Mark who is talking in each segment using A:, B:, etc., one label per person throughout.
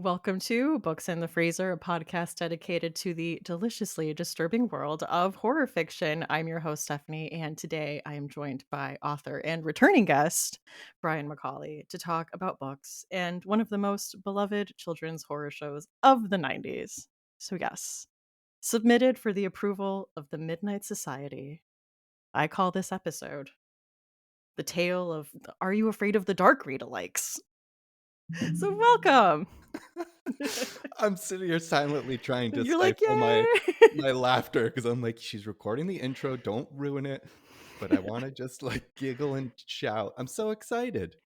A: Welcome to Books in the Freezer, a podcast dedicated to the deliciously disturbing world of horror fiction. I'm your host, Stephanie, and today I am joined by author and returning guest, Brian McAuley, to talk about books and one of the most beloved children's horror shows of the 90s. So, yes, submitted for the approval of the Midnight Society, I call this episode The Tale of the Are You Afraid of the Dark Readalikes? So, welcome.
B: I'm sitting here silently trying to
A: You're like,
B: stifle my
A: yay!
B: my laughter because I'm like, she's recording the intro. Don't ruin it. But I want to just like giggle and shout. I'm so excited.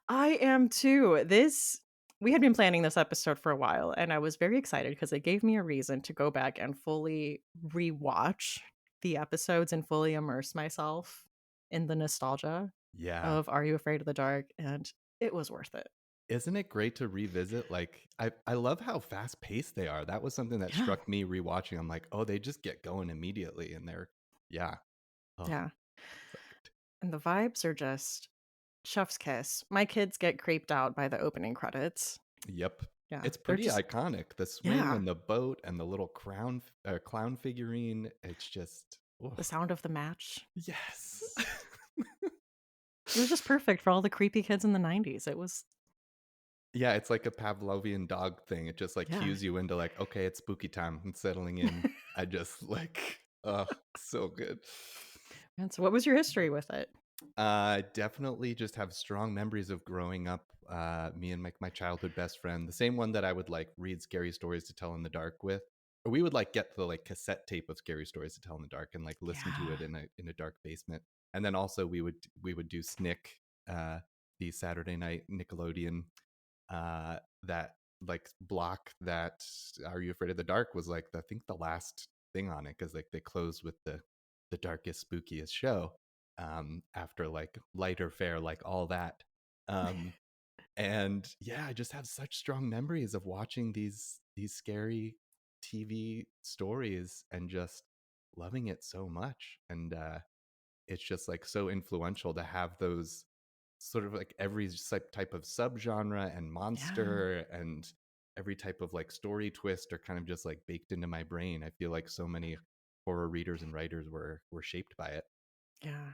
A: I am too. We had been planning this episode for a while, and I was very excited because it gave me a reason to go back and fully rewatch the episodes and fully immerse myself in the nostalgia
B: Yeah.
A: of Are You Afraid of the Dark? And it was worth it.
B: Isn't it great to revisit? Like, I love how fast paced they are. That was something that
A: Yeah.
B: struck me rewatching. I'm like, oh, they just get going immediately. And yeah. Oh,
A: Yeah.
B: so good.
A: And the vibes are just chef's kiss. My kids get creeped out by the opening credits.
B: Yep.
A: Yeah.
B: It's
A: They're
B: pretty
A: just,
B: iconic. The swing
A: yeah.
B: and the boat and the little clown figurine. It's just, oh,
A: The sound of the match.
B: yes.
A: It was just perfect for all the creepy kids in the 90s. It was,
B: Yeah, it's like a Pavlovian dog thing. It just like
A: yeah.
B: cues you into like, okay, it's spooky time. I'm settling in. I just like, oh, so good.
A: And so, what was your history with it?
B: Definitely just have strong memories of growing up. Me and my childhood best friend, the same one that I would like read scary stories to tell in the dark with. Or we would like get the like cassette tape of scary stories to tell in the dark and like listen to
A: Yeah.
B: it in a dark basement. And then also we would do Snick, the Saturday night Nickelodeon that like block that Are You Afraid of the Dark was like I think the last thing on it because like they closed with the darkest spookiest show after like lighter fare like all that um and yeah, I just have such strong memories of watching these scary TV stories and just loving it so much. And it's just like so influential to have those sort of like every type of subgenre and
A: Yeah.
B: monster and every type of like story twist are kind of just like baked into my brain. I feel like so many horror readers and writers were shaped by it.
A: Yeah.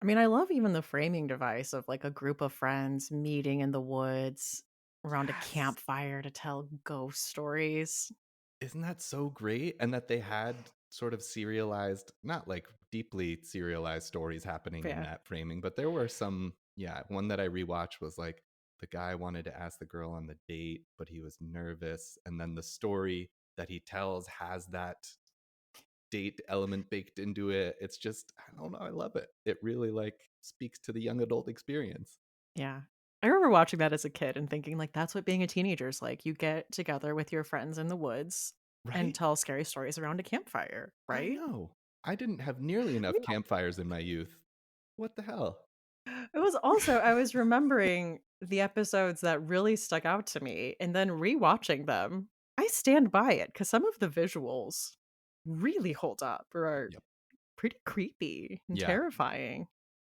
A: I mean, I love even the framing device of like a group of friends meeting in the woods around a
B: Yes.
A: campfire to tell ghost stories.
B: Isn't that so great? And that they had sort of serialized, not like deeply serialized stories happening in
A: Yeah.
B: that framing, but there were some, yeah, one that I rewatched was like the guy wanted to ask the girl on the date, but he was nervous. And then the story that he tells has that date element baked into it. It's just, I don't know, I love it. It really like speaks to the young adult experience.
A: Yeah. I remember watching that as a kid and thinking, like, that's what being a teenager is like. You get together with your friends in the woods and
B: Right?
A: tell scary stories around a campfire,
B: I
A: right?
B: know. I didn't have nearly enough campfires in my youth. What the hell?
A: It was also I was remembering the episodes that really stuck out to me and then rewatching them. I stand by it because some of the visuals really hold up or are
B: Yep.
A: pretty creepy and
B: Yeah.
A: terrifying.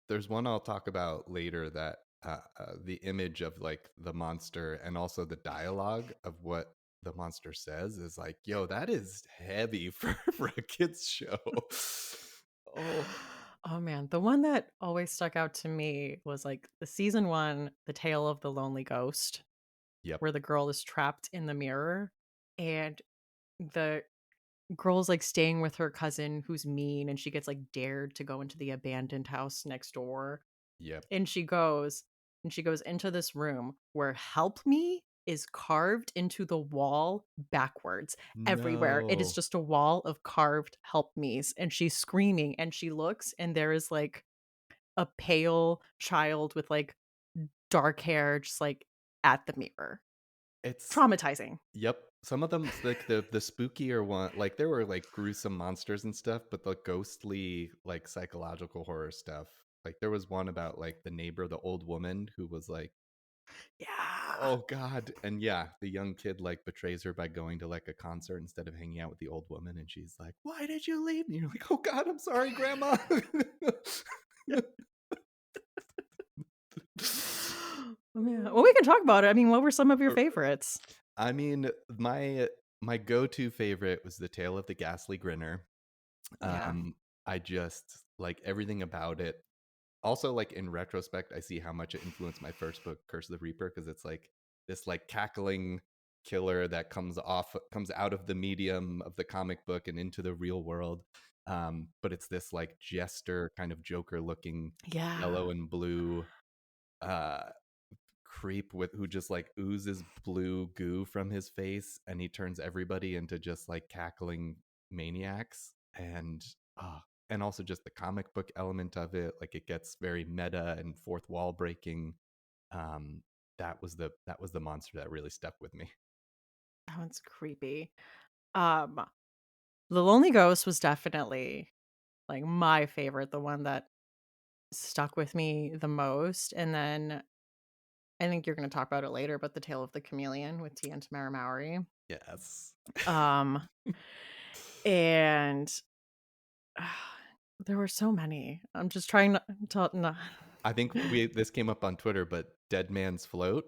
B: There's one I'll talk about later that the image of like the monster and also the dialogue of what the monster says is like, yo, that is heavy for a kids show. Oh,
A: Oh man, the one that always stuck out to me was like the season 1, The Tale of the Lonely Ghost,
B: yep.
A: where the girl is trapped in the mirror and the girl's like staying with her cousin who's mean and she gets like dared to go into the abandoned house next door.
B: Yep.
A: And she goes into this room where "help me" is carved into the wall backwards everywhere. It is
B: No.
A: just a wall of carved "help me's," and she's screaming, and she looks, and there is, like, a pale child with, like, dark hair just, like, at the mirror.
B: It's
A: Traumatizing.
B: yep. Some of them like the spookier one, like there were like gruesome monsters and stuff, but the ghostly like psychological horror stuff. Like there was one about like the neighbor, the old woman who was like,
A: Yeah.
B: oh God. And yeah, the young kid like betrays her by going to like a concert instead of hanging out with the old woman. And she's like, why did you leave? And you're like, oh God, I'm sorry, grandma.
A: Yeah. Well, we can talk about it. I mean, what were some of your
B: R
A: favorites?
B: I mean, my go-to favorite was The Tale of the Ghastly Grinner.
A: Yeah.
B: Um, I just like everything about it. Also, like in retrospect, I see how much it influenced my first book, Curse of the Reaper, because it's like this like cackling killer that comes out of the medium of the comic book and into the real world. But it's this like jester kind of Joker looking
A: Yeah.
B: yellow and blue uh creep with who just like oozes blue goo from his face, and he turns everybody into just like cackling maniacs. And also just the comic book element of it, like it gets very meta and fourth wall breaking. um that was the monster that really stuck with me.
A: That one's creepy. Um, The Lonely Ghost was definitely, like, my favorite, the one that stuck with me the most, and then I think you're gonna talk about it later, but The Tale of the Chameleon with Tia and Tamara Mowry.
B: Yes.
A: Um, and there were so many. I'm just trying not to.
B: I think we this came up on Twitter, but Dead Man's Float.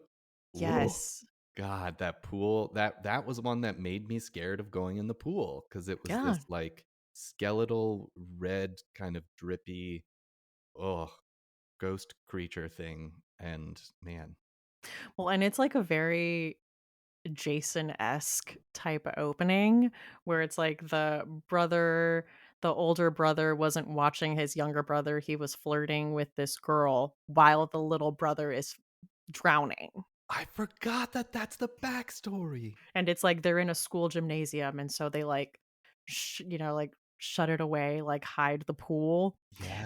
B: Whoa.
A: Yes.
B: God, that pool, that was one that made me scared of going in the pool, because it was
A: Yeah.
B: this like skeletal red kind of drippy, oh, ghost creature thing. And man,
A: Well, and it's like a very Jason-esque type opening where it's like the older brother wasn't watching his younger brother, he was flirting with this girl while the little brother is drowning.
B: I forgot that that's the backstory.
A: And it's like they're in a school gymnasium, and so they like, like shut it away, like hide the pool.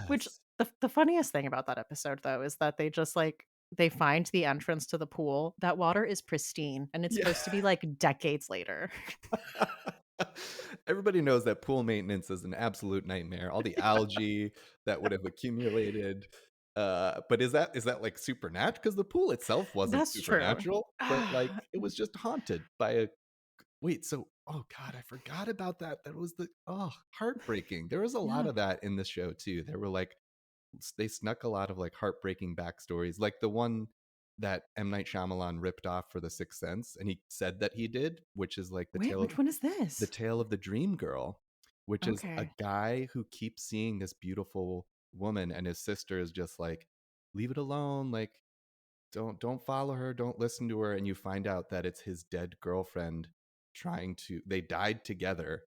A: Which
B: Yes.
A: the funniest thing about that episode though is that they just like they find the entrance to the pool. That water is pristine, and it's
B: Yeah.
A: supposed to be like decades later.
B: Everybody knows that pool maintenance is an absolute nightmare. All the algae that would have accumulated. But is that like supernatural? Because the pool itself wasn't
A: That's true.
B: supernatural, but like it was just haunted by a wait. So, oh God, I forgot about that. That was the heartbreaking. There was a lot
A: Yeah.
B: of that in the show too. There were like they snuck a lot of like heartbreaking backstories, like the one that M. Night Shyamalan ripped off for The Sixth Sense, and he said that he did, which is like
A: Wait, which one is
B: the
A: this?
B: tale of the dream girl, which is a
A: Okay.
B: guy who keeps seeing this beautiful woman, and his sister is just like, leave it alone, like don't follow her, don't listen to her, and you find out that it's his dead girlfriend trying to they died together,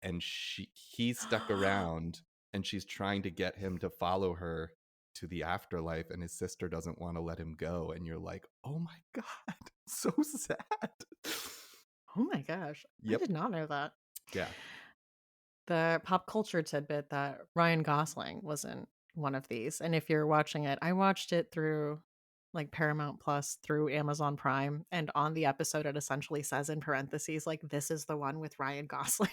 B: and he's stuck around, and she's trying to get him to follow her to the afterlife, and his sister doesn't want to let him go, and you're like, oh my God, so sad.
A: Oh my gosh. I
B: Yep.
A: did not know that.
B: Yeah.
A: The pop culture tidbit that Ryan Gosling wasn't one of these. And if you're watching it, I watched it through like Paramount Plus through Amazon Prime. And on the episode, it essentially says in parentheses, like, this is the one with Ryan Gosling,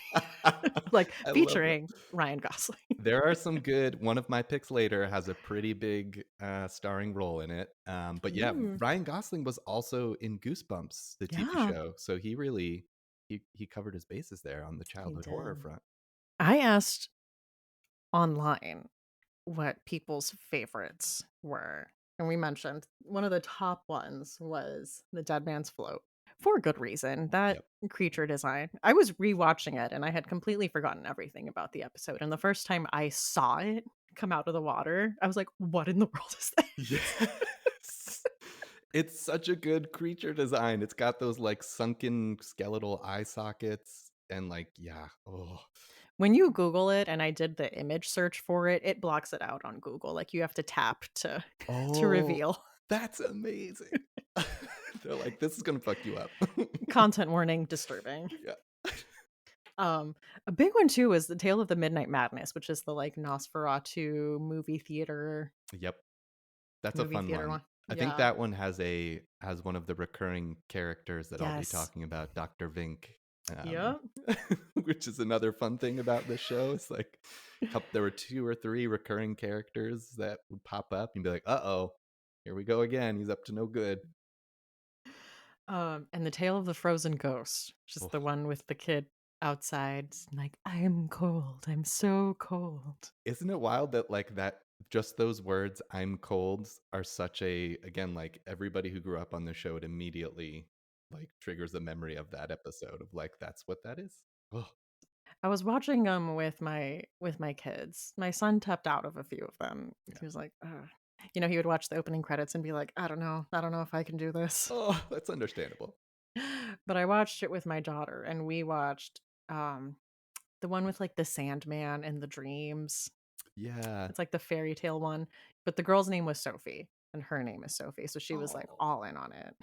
A: like
B: I love it.
A: featuring Ryan Gosling.
B: There are some good one of my picks later has a pretty big starring role in it. But yeah,
A: Ooh.
B: Ryan Gosling was also in Goosebumps, the TV
A: Yeah,
B: show. So he really he covered his bases there on the
A: he
B: childhood horror
A: did.
B: front.
A: I asked online what people's favorites were. And we mentioned one of the top ones was the Dead Man's Float for good reason. That
B: Yep.
A: creature design. I was rewatching it and I had completely forgotten everything about the episode. And the first time I saw it come out of the water, I was like, what in the world is this?
B: Yes. It's such a good creature design. It's got those like sunken skeletal eye sockets and like yeah. Oh.
A: When you Google it and I did the image search for it, it blocks it out on Google. Like you have to tap to to
B: Oh,
A: reveal.
B: that's amazing. They're like, this is gonna fuck you up.
A: Content warning disturbing.
B: Yeah.
A: Um, a big one too is The Tale of the Midnight Madness, which is the, like, Nosferatu
B: Yep. That's a
A: movie
B: fun
A: theater
B: one.
A: one.
B: I think
A: Yeah.
B: that one has one of the recurring characters that I'll be
A: Yes.
B: talking about, Dr. Vink, um,
A: Yep.
B: which is another fun thing about this show. It's like there were 2 or 3 recurring characters that would pop up and be like, "Uh-oh, here we go again. He's up to no good."
A: And The Tale of the Frozen Ghost, which is
B: Oh,
A: the one with the kid outside, like, "I'm cold, I'm so cold."
B: isn't it wild that like that just those words, "I'm cold," are such a again, like, everybody who grew up on the show, it immediately, like, triggers a memory of that episode of, like, that's what that is? Oh,
A: I was watching them with my kids. My son tapped out of a few of them.
B: yeah.
A: He was like, "Ugh." You know, he would watch the opening credits and be like, "I don't know. I don't know if I can do this."
B: Oh, that's understandable.
A: But I watched it with my daughter, and we watched, um, the one with, like, the Sandman and the dreams.
B: Yeah.
A: It's like the fairy tale one, but the girl's name was Sophie, and her name is Sophie, so she was, like,
B: Oh,
A: all in on it.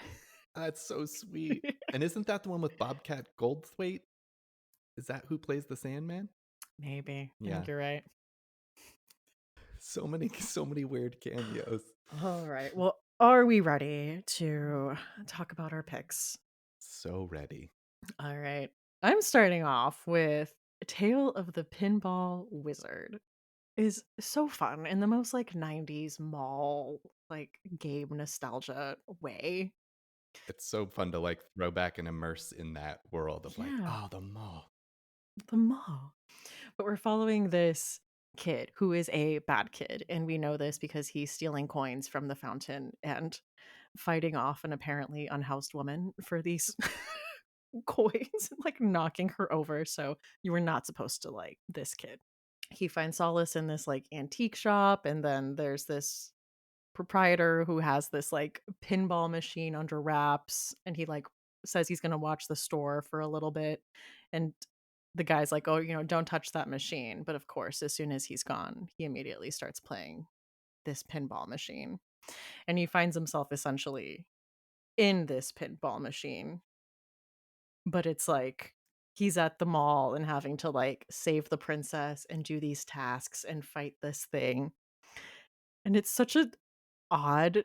B: that's so sweet. And isn't that the one with Bobcat Goldthwait? Is that who plays the Sandman?
A: Maybe. I think
B: Yeah.
A: you're right.
B: So many weird cameos.
A: All right. Well, are we ready to talk about our picks?
B: So ready.
A: All right. I'm starting off with Tale of the Pinball Wizard. Is so fun in the most like 90s mall like game nostalgia way.
B: It's so fun to, like, throw back and immerse in that world of, like,
A: Yeah,
B: "Oh, the mall."
A: the mall. But we're following this kid who is a bad kid, and we know this because he's stealing coins from the fountain and fighting off an apparently unhoused woman for these coins, like knocking her over. So you were not supposed to like this kid. He finds solace in this like antique shop, and then there's this proprietor who has this like pinball machine under wraps, and he like says he's going to watch the store for a little bit, and the guy's like, "Oh, you know, don't touch that machine." But of course, as soon as he's gone, he immediately starts playing this pinball machine, and he finds himself essentially in this pinball machine, but it's like he's at the mall and having to like save the princess and do these tasks and fight this thing. And it's such a odd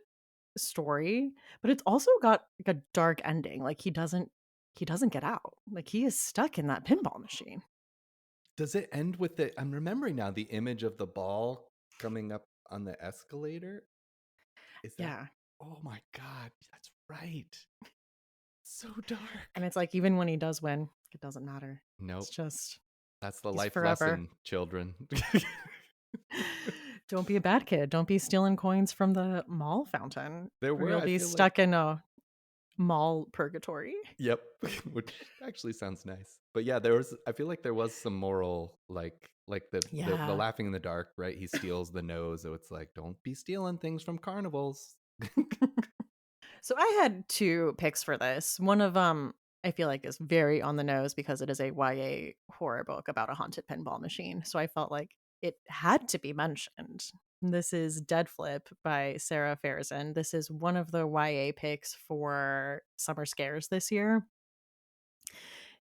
A: story, but it's also got like a dark ending. Like he doesn't get out. Like he is stuck in that pinball machine.
B: Does it end with the I'm remembering now the image of the ball coming up on the escalator? Is that
A: Yeah.
B: Oh my god, that's right. So dark.
A: And it's like even when he does win, it doesn't matter. It's
B: Nope.
A: just
B: That's the
A: he's
B: life
A: forever.
B: lesson, children.
A: Don't be a bad kid. Don't be stealing coins from the mall fountain,
B: There
A: or
B: were,
A: you'll
B: I
A: be
B: feel like
A: stuck in a mall purgatory.
B: yep, which actually sounds nice. But yeah, there was I feel like there was some moral like the
A: Yeah.
B: laughing in the dark, right? He steals the nose, so it's like don't be stealing things from carnivals.
A: So I had 2 picks for this. One of them I feel like is very on the nose because it is a YA horror book about a haunted pinball machine. So I felt like it had to be mentioned. This is Dead Flip by Sarah Fairson. This is one of the YA picks for Summer Scares this year.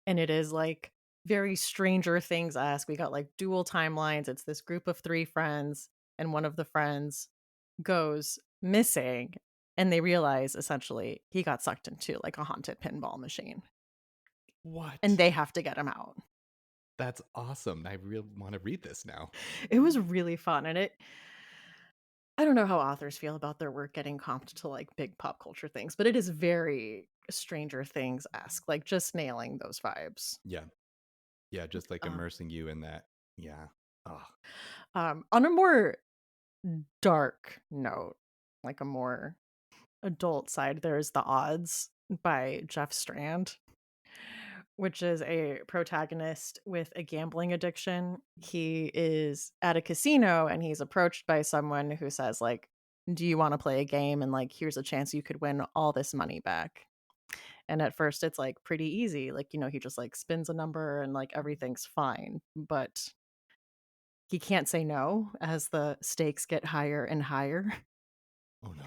A: And it is like very Stranger Things esque. We got like dual timelines. It's this group of 3 friends, and one of the friends goes missing, and they realize essentially he got sucked into like a haunted pinball machine, and
B: What?
A: they have to get him out.
B: That's awesome. I really want to read this now.
A: It was really fun, and it I don't know how authors feel about their work getting comped to like big pop culture things, but it is very Stranger Things esque, like just nailing those vibes.
B: Yeah. Yeah, just like
A: Um,
B: immersing you in that. Yeah. Oh,
A: on a more dark note, like a more adult side, there's The Odds by Jeff Strand, which is a protagonist with a gambling addiction. He is at a casino and he's approached by someone who says like, "Do you want to play a game, and like here's a chance you could win all this money back." And at first it's like pretty easy. Like, you know, he just like spins a number and like everything's fine, but he can't say no as the stakes get higher and higher.
B: oh no.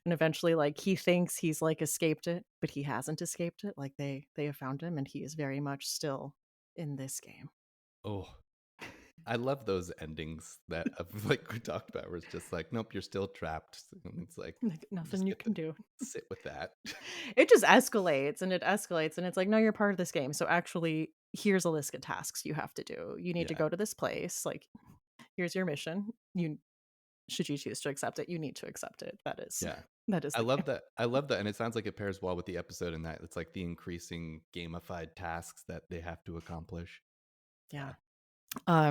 A: And eventually, like, he thinks he's, like, escaped it, but he hasn't escaped it, like, they have found him, and he is very much still in this game.
B: Oh, I love those endings that of like we talked about where it's just like, nope, you're still trapped. And it's like
A: Like,
B: you
A: nothing
B: just
A: you
B: get to
A: can do.
B: sit with that.
A: It just escalates, and it escalates, and it's like, "No, you're part of this game, so actually, here's a list of tasks you have to do. You need to
B: Yeah.
A: go to this place, like, here's your mission. You should you choose to accept it, you need to accept it." That is
B: Yeah.
A: that is the game.
B: I love that. And it sounds like it pairs well with the episode in that it's like the increasing gamified tasks that they have to accomplish.
A: Yeah.
B: Yeah.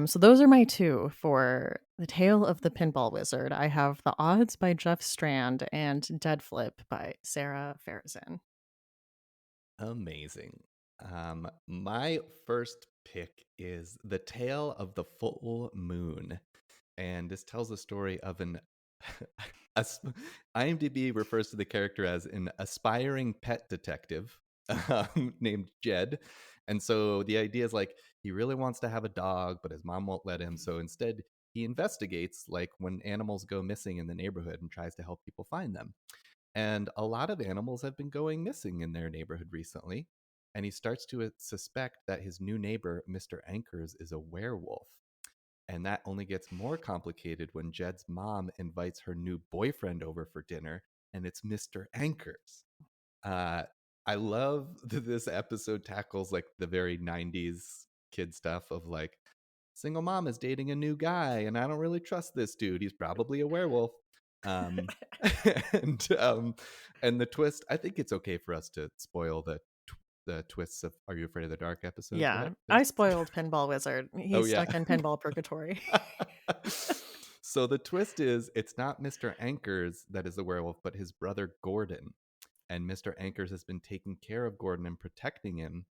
A: So those are my two for The Tale of the Pinball Wizard. I have The Odds by Jeff Strand and Dead Flip by Sarah Farazan.
B: Amazing. My first pick is The Tale of the Full Moon. And this tells the story of an IMDb refers to the character as an aspiring pet detective named Jed. And so the idea is like he really wants to have a dog, but his mom won't let him. So instead, he investigates like when animals go missing in the neighborhood and tries to help people find them. And a lot of animals have been going missing in their neighborhood recently. And he starts to suspect that his new neighbor, Mr. Anchors, is a werewolf. And that only gets more complicated when Jed's mom invites her new boyfriend over for dinner, and it's Mr. Anchors. Uh, I love that this episode tackles like the very 90s kid stuff of like, single mom is dating a new guy, and I don't really trust this dude. He's probably a werewolf. Um, and and the twist, I think it's okay for us to spoil the twists of Are You Afraid of the Dark episodes,
A: Yeah,
B: right?
A: I spoiled Pinball Wizard.
B: Oh
A: He's
B: yeah.
A: stuck in pinball purgatory.
B: So the twist is it's not Mr. Anchors that is the werewolf, but his brother Gordon. And Mr. Anchors has been taking care of Gordon and protecting him.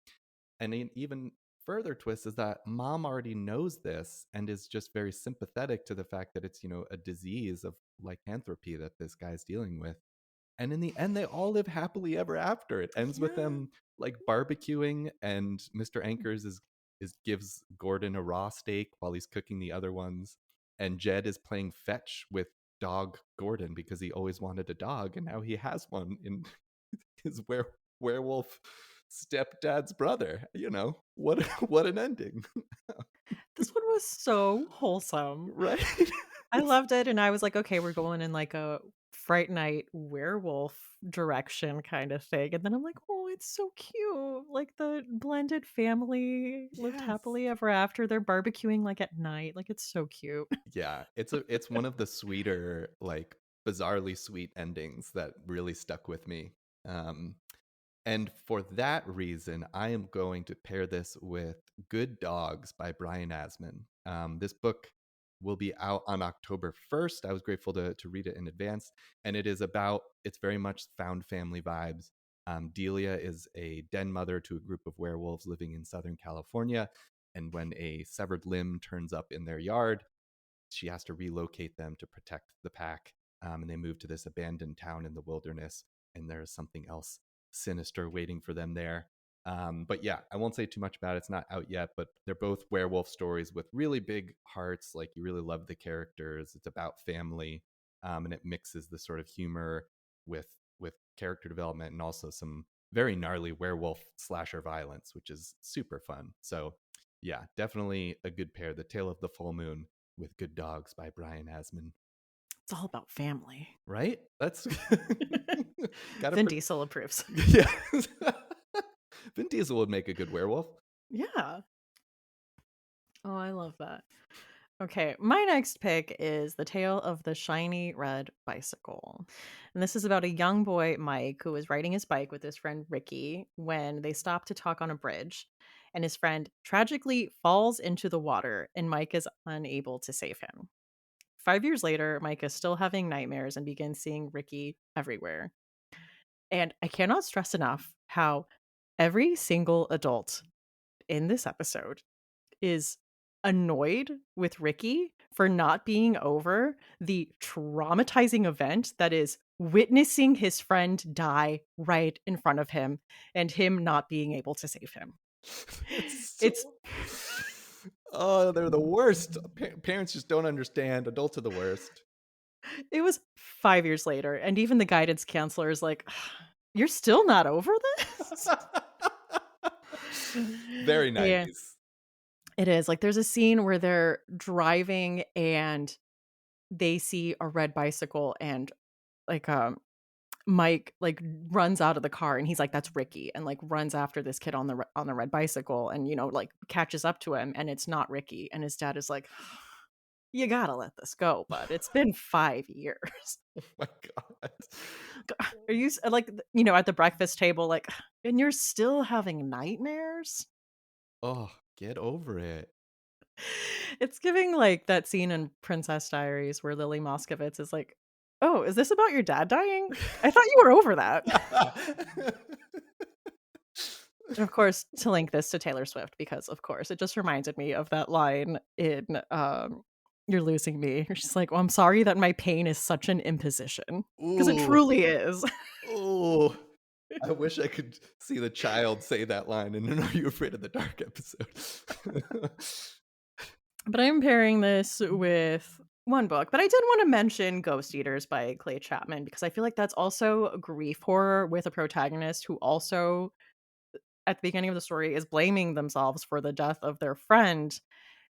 B: And an even further twist is that mom already knows this and is just very sympathetic to the fact that it's, a disease of lycanthropy that this guy's dealing with. And in the end, they all live happily ever after. It ends with
A: Yeah.
B: them like barbecuing, and Mr. Anchors is gives Gordon a raw steak while he's cooking the other ones, and Jed is playing fetch with dog Gordon because he always wanted a dog, and now he has one in his werewolf stepdad's brother. What what an ending,
A: This one was so wholesome.
B: right?
A: I loved it, and I was like, "Okay, we're going in, like, a Fright Night werewolf direction kinda thing," and then I'm like, "Oh, it's so cute." Like, the blended family lived
B: Yes.
A: happily ever after. They're barbecuing, like, at night. Like, it's so cute.
B: Yeah, it's one of the sweeter, like bizarrely sweet endings that really stuck with me. Um, and for that reason, I am going to pair this with Good Dogs by Brian Asman. This book will be out on October 1st. I was grateful to read it in advance. And it's very much found family vibes. Delia is a den mother to a group of werewolves living in Southern California. And when a severed limb turns up in their yard, she has to relocate them to protect the pack. And they move to this abandoned town in the wilderness, and there's something else sinister waiting for them there. But yeah, I won't say too much about it. It's not out yet, but they're both werewolf stories with really big hearts. Like you really love the characters. It's about family, and it mixes the sort of humor with character development and also some very gnarly werewolf slasher violence, which is super fun. So yeah, definitely a good pair. The Tale of the Full Moon with Good Dogs by Brian Asman.
A: It's all about family.
B: Right? That's gotta
A: Vin Diesel approves.
B: yeah. Vin Diesel would make a good werewolf.
A: Yeah. Oh, I love that. Okay, my next pick is The Tale of the Shiny Red Bicycle. And this is about a young boy, Mike, who is riding his bike with his friend Ricky when they stop to talk on a bridge. And his friend tragically falls into the water, and Mike is unable to save him. 5 years later, Mike is still having nightmares and begins seeing Ricky everywhere. And I cannot stress enough how every single adult in this episode is annoyed with Ricky for not being over the traumatizing event that is witnessing his friend die right in front of him and him not being able to save him.
B: It's
A: It's
B: so Oh, they're the worst. Parents just don't understand. Adults are the worst.
A: it was 5 years later, and even the guidance counselor is like, "You're still not over this?"
B: Very
A: Yeah,
B: 90s.
A: it is. Like, there's a scene where they're driving and they see a red bicycle and, like, Mike, like, runs out of the car and he's like, "That's Ricky," and, like, runs after this kid on the red bicycle and, like, catches up to him, and it's not Ricky, and his dad is like, "You gotta let this go, bud. It's been 5 years."
B: Oh my god.
A: Are you like, at the breakfast table, like, "And you're still having nightmares?"
B: Oh, get over it.
A: It's giving like that scene in Princess Diaries where Lily Moscovitz is like, "Oh, is this about your dad dying? I thought you were over that." And of course, to link this to Taylor Swift because, of course, it just reminded me of that line in, You're Losing Me. She's like, "Well, I'm sorry that my pain is such an imposition," because it
B: Ooh,
A: truly is.
B: ooh. I wish I could see the child say that line in an Are You Afraid of the Dark episode.
A: But I am pairing this with one book, but I did wanna mention Ghost Eaters by Clay Chapman because I feel like that's also a grief horror with a protagonist who also, at the beginning of the story, is blaming themselves for the death of their friend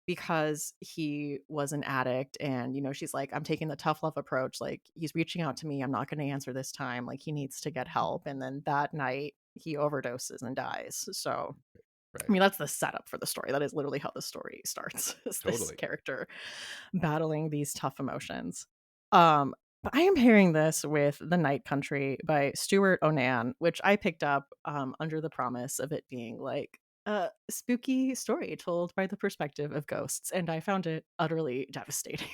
A: because he was an addict and, she's like, "I'm taking the tough love approach, like, he's reaching out to me, I'm not gonna answer this time, like, he needs to get help," and then that night, he overdoses and dies, so I
B: Right.
A: mean, that's the setup for the story. That is literally how the story starts, is this
B: Totally.
A: character battling these tough emotions. But I am pairing this with The Night Country by Stuart Onan, which I picked up under the promise of it being like a spooky story told by the perspective of ghosts, and I found it utterly devastating.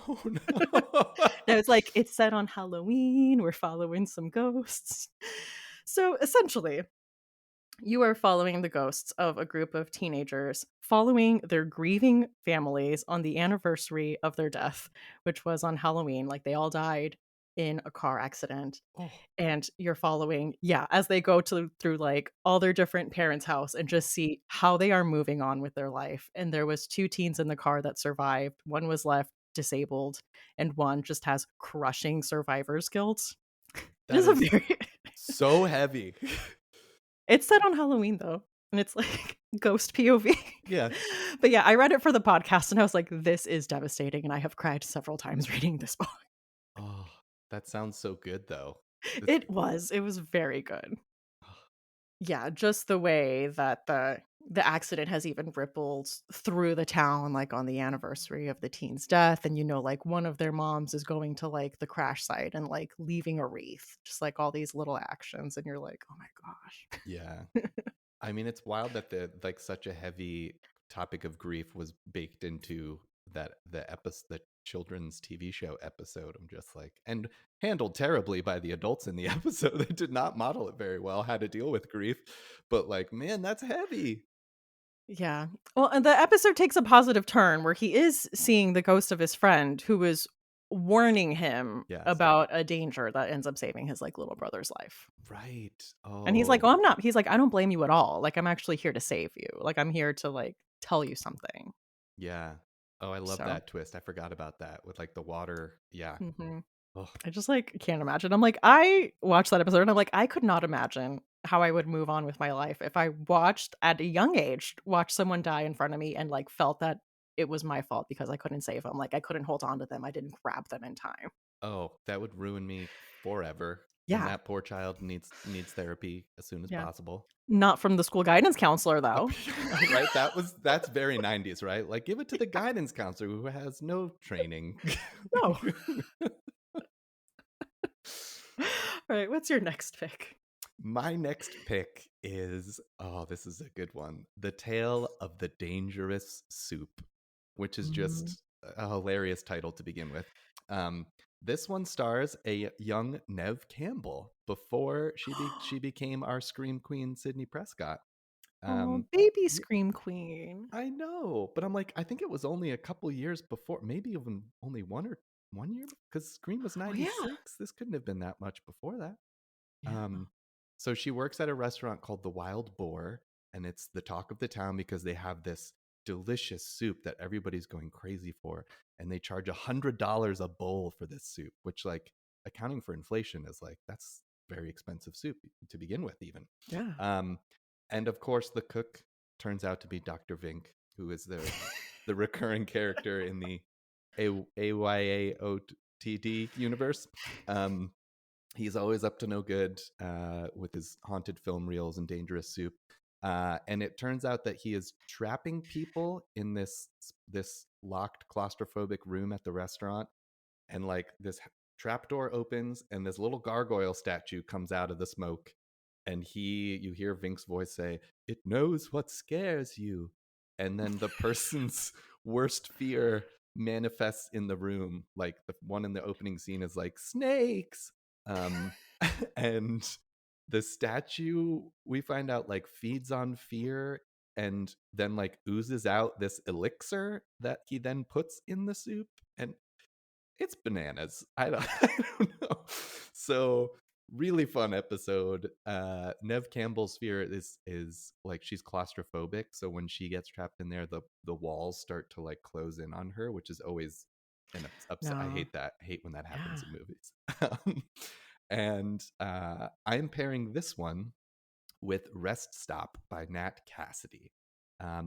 B: Oh no.
A: No, it's like it's set on Halloween. We're following some ghosts. So essentially, you are following the ghosts of a group of teenagers following their grieving families on the anniversary of their death, which was on Halloween. Like they all died in a car accident.
B: Oh,
A: And you're following, yeah, as they go through like all their different parents' house and just see how they are moving on with their life. And there was two teens in the car that survived. One was left disabled, and one just has crushing survivor's guilt. It
B: that
A: is a
B: is
A: very
B: so heavy.
A: It's set on Halloween, though, and it's, like, ghost POV.
B: Yeah.
A: But, yeah, I read it for the podcast, and I was like, "This is devastating," and I have cried several times reading this book.
B: Oh, that sounds so good though. It's
A: It was very good. Yeah, just the way that the accident has even rippled through the town, like, on the anniversary of the teen's death, and, like, one of their moms is going to, like, the crash site and, like, leaving a wreath, just, like, all these little actions, and you're like, "Oh my gosh."
B: yeah. I mean, it's wild that such a heavy topic of grief was baked into the children's TV show episode. I'm just like, and handled terribly by the adults in the episode. They did not model it very well how to deal with grief. But like, man, that's heavy.
A: Yeah. Well, and the episode takes a positive turn where he is seeing the ghost of his friend who was warning him
B: Yes.
A: about a danger that ends up saving his like little brother's life.
B: Right.
A: And he's like,
B: Oh,
A: "Oh, I'm not." He's like, "I don't blame you at all. Like I'm actually here to save you. Like I'm here to like tell you something."
B: yeah. Oh, I love
A: So,
B: that twist. I forgot about that with like the water. Yeah.
A: mhm.
B: Oh,
A: I just like can't imagine. I'm like, I watched that episode and I'm like, I could not imagine how I would move on with my life if I watched at a young age, watch someone die in front of me and like felt that it was my fault because I couldn't save them. Like I couldn't hold on to them. I didn't grab them in time.
B: oh, that would ruin me forever. And
A: Yeah.
B: that poor child needs therapy as soon as
A: Yeah.
B: possible.
A: Not from the school guidance counselor though.
B: Right? That's very 90s, right? Like give it to the guidance counselor who has no training.
A: No. All right. What's your next pick?
B: My next pick is this is a good one. The Tale of the Dangerous Soup, which is
A: Mm.
B: just a hilarious title to begin with. Um, this one stars a young Nev Campbell before she became our scream queen Sydney Prescott.
A: Oh,
B: Um,
A: baby
B: y-
A: scream queen.
B: I know, but I'm like, I think it was only a couple years before, maybe even only 1 year, because Scream was
A: Oh yeah.
B: '96. This couldn't have been that much before that.
A: Yeah.
B: Um, so she works at a restaurant called the Wild Boar, and it's the talk of the town because they have this delicious soup that everybody's going crazy for, and they charge $100 a bowl for this soup, which, like, accounting for inflation, is like that's very expensive soup to begin with, even.
A: Yeah.
B: Um, and of course, the cook turns out to be Dr. Vink, who is the recurring character in the AYAOTD universe. Um, he's always up to no good with his haunted film reels and dangerous soup. And it turns out that he is trapping people in this locked claustrophobic room at the restaurant, and like this trapdoor opens and this little gargoyle statue comes out of the smoke, and you hear Vink's voice say, "It knows what scares you," and then the person's worst fear manifests in the room. Like the one in the opening scene is like snakes. Um, and the statue, we find out, like feeds on fear and then like oozes out this elixir that he then puts in the soup. And it's bananas. I don't, I don't know. So really fun episode. Nev Campbell's fear is like she's claustrophobic, so when she gets trapped in there, the walls start to like close in on her, which is always an upset. I
A: No.
B: hate that. I hate when that
A: Yeah.
B: happens in movies. And I'm pairing this one with Rest Stop by Nat Cassidy.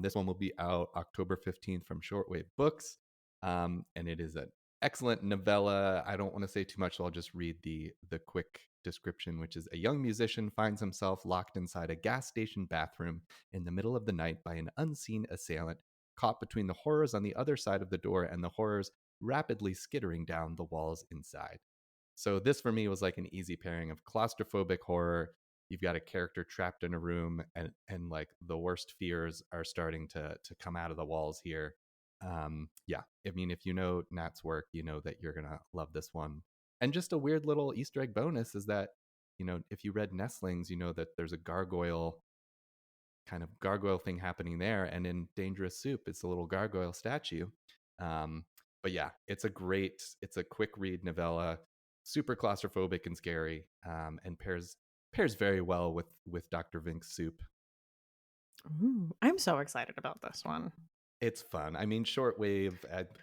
B: This one will be out October 15th from Shortwave Books. And it is an excellent novella. I don't want to say too much, so I'll just read the quick description, which is: a young musician finds himself locked inside a gas station bathroom in the middle of the night by an unseen assailant, caught between the horrors on the other side of the door and the horrors rapidly skittering down the walls inside. So this for me was like an easy pairing of claustrophobic horror. You've got a character trapped in a room, and like the worst fears are starting to come out of the walls here. Yeah, I mean, if you know Nat's work, you know that you're gonna love this one. And just a weird little Easter egg bonus is that, you know, if you read Nestlings, you know that there's a gargoyle kind of gargoyle thing happening there, and in Dangerous Soup it's a little gargoyle statue. um, but yeah, it's a quick read novella, super claustrophobic and scary, and pairs very well with Dr. Vink's Soup.
A: Ooh, I'm so excited about this one.
B: It's fun. I mean, Shortwave,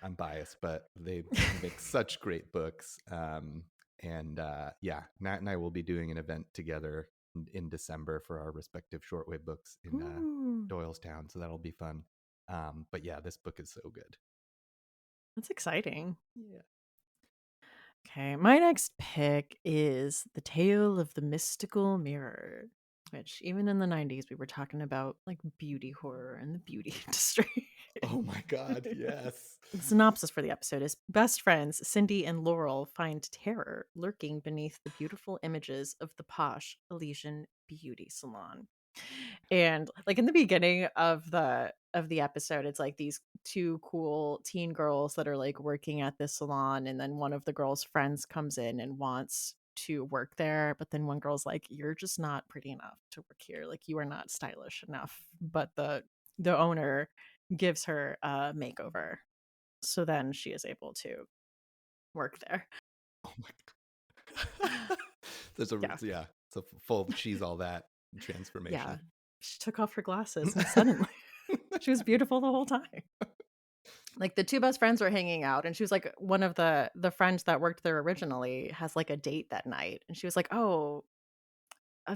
B: I'm biased, but they make such great books. And yeah, Nat and I will be doing an event together in December for our respective Shortwave books in
A: Ooh,
B: Doylestown, so that'll be fun. But yeah, this book is so good.
A: that's exciting.
B: Yeah.
A: Okay, my next pick is The Tale of the Mystical Mirror, which even in the 90s we were talking about like beauty horror and the beauty industry.
B: Oh my God, yes.
A: The synopsis for the episode is: best friends Cindy and Laurel find terror lurking beneath the beautiful images of the posh Elysian beauty salon. And like in the beginning of the episode, it's like these two cool teen girls that are like working at this salon, and then one of the girls' friends comes in and wants to work there, but then one girl's like, "You're just not pretty enough to work here. Like you are not stylish enough." But the owner gives her a makeover, so then she is able to work there.
B: Oh my. There's a
A: Yeah.
B: yeah, it's a full she's all that
A: Yeah.
B: transformation.
A: She took off her glasses and suddenly she was beautiful the whole time. Like the two best friends were hanging out, and she was like, one of the friends that worked there originally has like a date that night, and she was like, "Oh,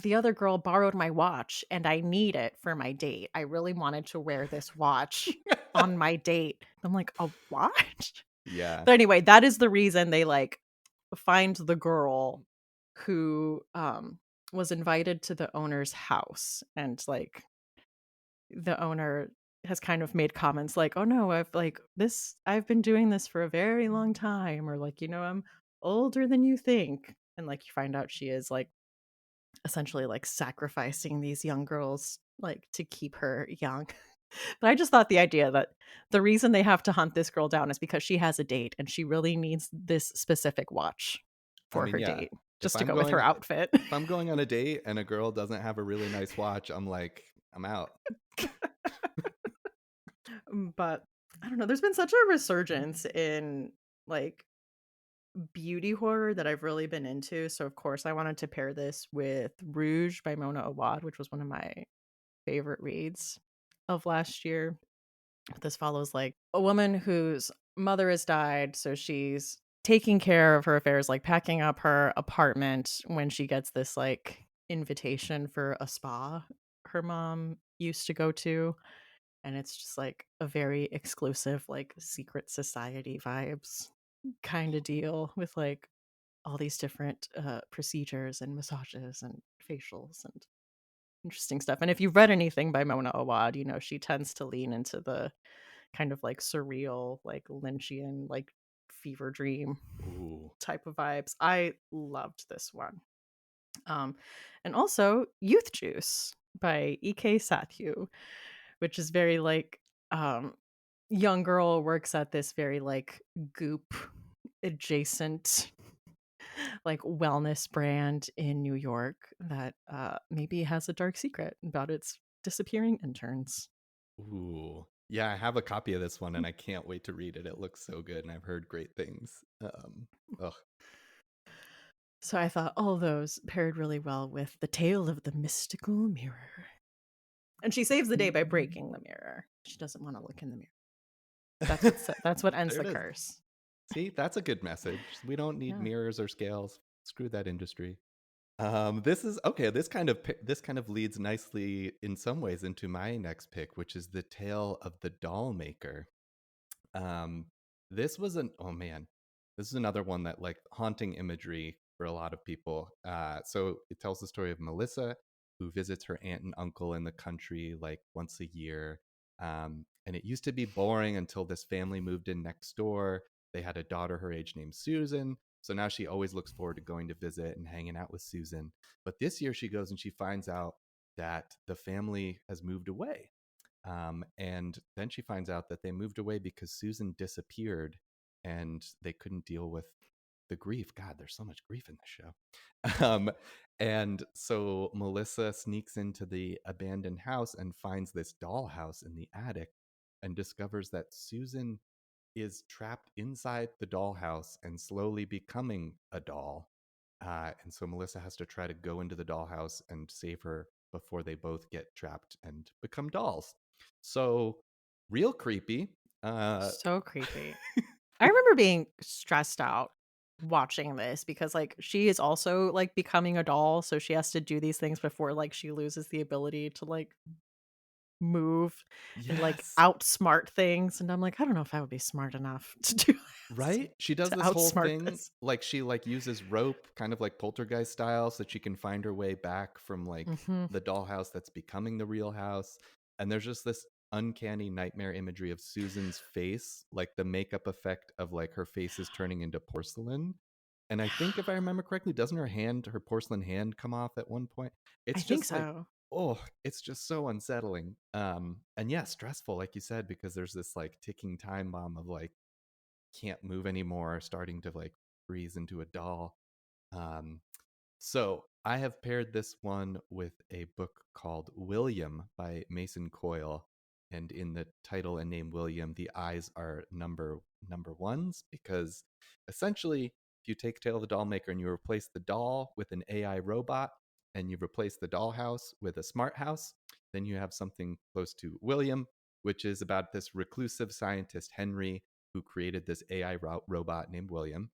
A: the other girl borrowed my watch and I need it for my date. I really wanted to wear this watch on my date." I'm like, "A watch?"
B: Yeah.
A: But anyway, that is the reason they like find the girl who was invited to the owner's house, and like the owner has kind of made comments like, "Oh no, I've been doing this for a very long time," or like, "I'm older than you think." And like you find out she is like essentially like sacrificing these young girls like to keep her young. But I just thought the idea that the reason they have to hunt this girl down is because she has a date and she really needs this specific watch
B: I
A: for
B: mean,
A: her
B: yeah,
A: date just to go with her outfit.
B: if I'm going on a date and a girl doesn't have a really nice watch, I'm like, I'm out.
A: But I don't know, there's been such a resurgence in like beauty horror that I've really been into. So of course I wanted to pair this with Rouge by Mona Awad, which was one of my favorite reads of last year. This follows like a woman whose mother has died, so she's taking care of her affairs, like packing up her apartment when she gets this like invitation for a spa her mom used to go to, and it's just like a very exclusive like secret society vibes kind of deal with like all these different procedures and massages and facials and interesting stuff. And if you've read anything by Mona Awad, she tends to lean into the kind of like surreal, like Lynchian, like fever dream
B: Ooh.
A: type of vibes. I loved this one. Um, and also Youth Juice by E.K. Sathu, which is very like young girl works at this very like goop adjacent like wellness brand in New York that maybe has a dark secret about its disappearing interns.
B: Ooh. Yeah, I have a copy of this one and I can't wait to read it. It looks so good and I've heard great things. Ugh.
A: So I thought all those paired really well with the tale of the mystical mirror. And she saves the day by breaking the mirror. She doesn't want to look in the mirror. That's what ends
B: There
A: the
B: it is.
A: curse.
B: See, that's a good message. We don't need
A: Yeah.
B: mirrors or scales. Screw that industry. This is okay. This kind of leads nicely in some ways into my next pick, which is the tale of the doll maker. Um, this was an oh man, this is another one that like haunting imagery for a lot of people. So it tells the story of Melissa who visits her aunt and uncle in the country like once a year. And it used to be boring until this family moved in next door. They had a daughter her age named Susan. So now she always looks forward to going to visit and hanging out with Susan. But this year she goes and she finds out that the family has moved away, and then she finds out that they moved away because Susan disappeared and they couldn't deal with the grief. God, there's so much grief in this show. And so Melissa sneaks into the abandoned house and finds this dollhouse in the attic and discovers that Susan is trapped inside the dollhouse and slowly becoming a doll. And so Melissa has to try to go into the dollhouse and save her before they both get trapped and become dolls. So, real creepy. Uh,
A: So creepy. I remember being stressed out watching this because like she is also like becoming a doll, so she has to do these things before like she loses the ability to like move and like
B: yes.
A: outsmart things. And I'm like, I don't know if I would be smart enough to do this,
B: Right? She does
A: to
B: this whole
A: outsmart
B: thing
A: this.
B: like she like uses rope kind of like poltergeist style so that she can find her way back from like
A: Hmm.
B: the dollhouse that's becoming the real house. And there's just this uncanny nightmare imagery of Susan's face, like the makeup effect of like her face is turning into porcelain. And I think if I remember correctly, doesn't her porcelain hand come off at one point?
A: I
B: It's
A: think
B: just like,
A: so.
B: oh, it's just so unsettling. And yeah, stressful, like you said, because there's this like ticking time bomb of like can't move anymore, starting to like freeze into a doll. Um, so I have paired this one with a book called William by Mason Coyle. And in the title and name William, the eyes are number ones because essentially, if you take Tale of the Doll Maker and you replace the doll with an AI robot and you replace the dollhouse with a smart house, then you have something close to William, which is about this reclusive scientist Henry who created this AI robot named William,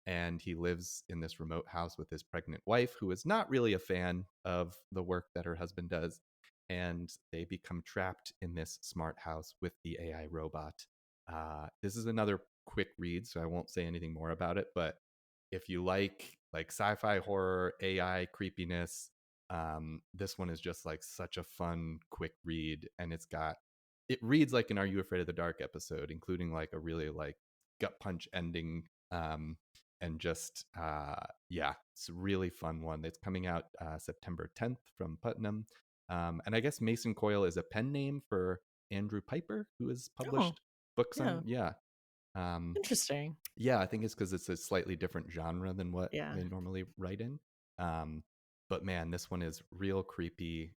B: and he lives in this remote house with his pregnant wife who is not really a fan of the work that her husband does, and they become trapped in this smart house with the AI robot. This is another quick read, so I won't say anything more about it, but if you like sci-fi horror AI creepiness, this one is just like such a fun quick read, and it reads like an Are You Afraid of the Dark episode, including like a really like gut punch ending. And just yeah, it's a really fun one. It's coming out September 10th from Putnam. And I guess Mason Coyle is a pen name for Andrew Piper, who has
A: Oh,
B: published books on,
A: yeah.
B: yeah. Um,
A: Interesting.
B: yeah, I think it's because it's a slightly different genre than what
A: Yeah.
B: they normally write in. Um, but man, this one is real creepy.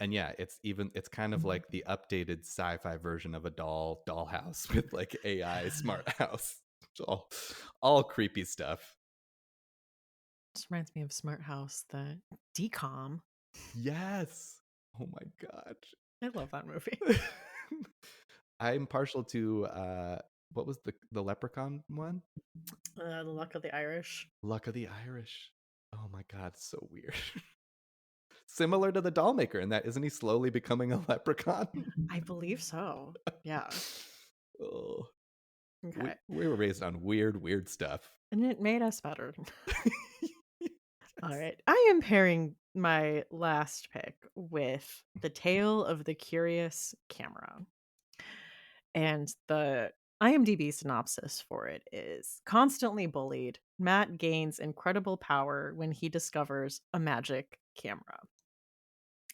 B: And yeah, it's kind of like the updated sci-fi version of a dollhouse with like AI smart house. It's all creepy stuff.
A: This reminds me of Smart House, the decom.
B: Yes. Oh my god.
A: I love that movie.
B: I'm partial to what was the leprechaun one?
A: The Luck of the Irish.
B: Luck of the Irish. Oh my god, so weird. Similar to the doll maker in that isn't he slowly becoming a leprechaun?
A: I believe so. Yeah.
B: Oh, we
A: Okay.
B: we were raised on weird stuff.
A: And it made us better. All
B: Yes.
A: right. I am pairing my last pick with The Tale of the Curious Camera. And the IMDb synopsis for it is constantly bullied, Matt gains incredible power when he discovers a magic camera.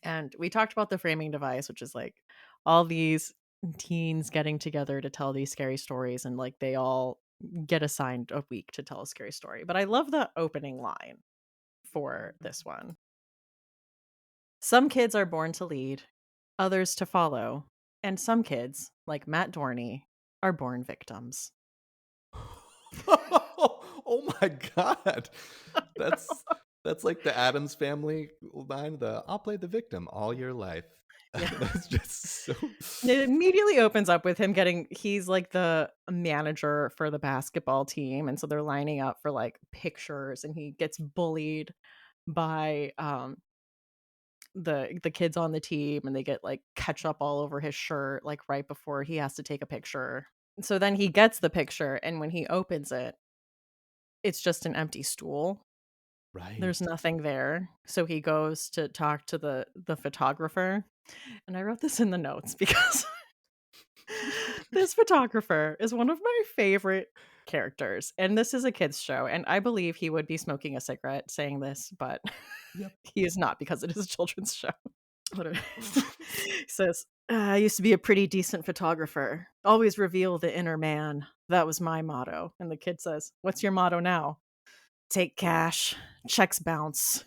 A: And we talked about the framing device, which is like all these teens getting together to tell these scary stories, and like they all get assigned a week to tell a scary story. But I love the opening line for this one. Some kids are born to lead, others to follow, and some kids, like Matt Dorney, are born victims.
B: Oh my god. That's that's like the Adams Family line, the "I'll play the victim all your life."
A: Yeah.
B: That's just so
A: It immediately opens up with him getting he's like the manager for the basketball team, and so they're lining up for like pictures, and he gets bullied by the kids on the team, and they get like ketchup all over his shirt like right before he has to take a picture. So then he gets the picture, and when he opens it, it's just an empty stool. There's
B: right.
A: nothing there. So he goes to talk to the photographer, and I wrote this in the notes because this photographer is one of my favorite characters, and this is a kids show, and I believe he would be smoking a cigarette saying this, but
B: Yep.
A: he is not because it is a children's show. What a he says, "I used to be a pretty decent photographer. Always reveal the inner man. That was my motto." And the kid says, "What's your motto now?" "Take cash. Checks bounce."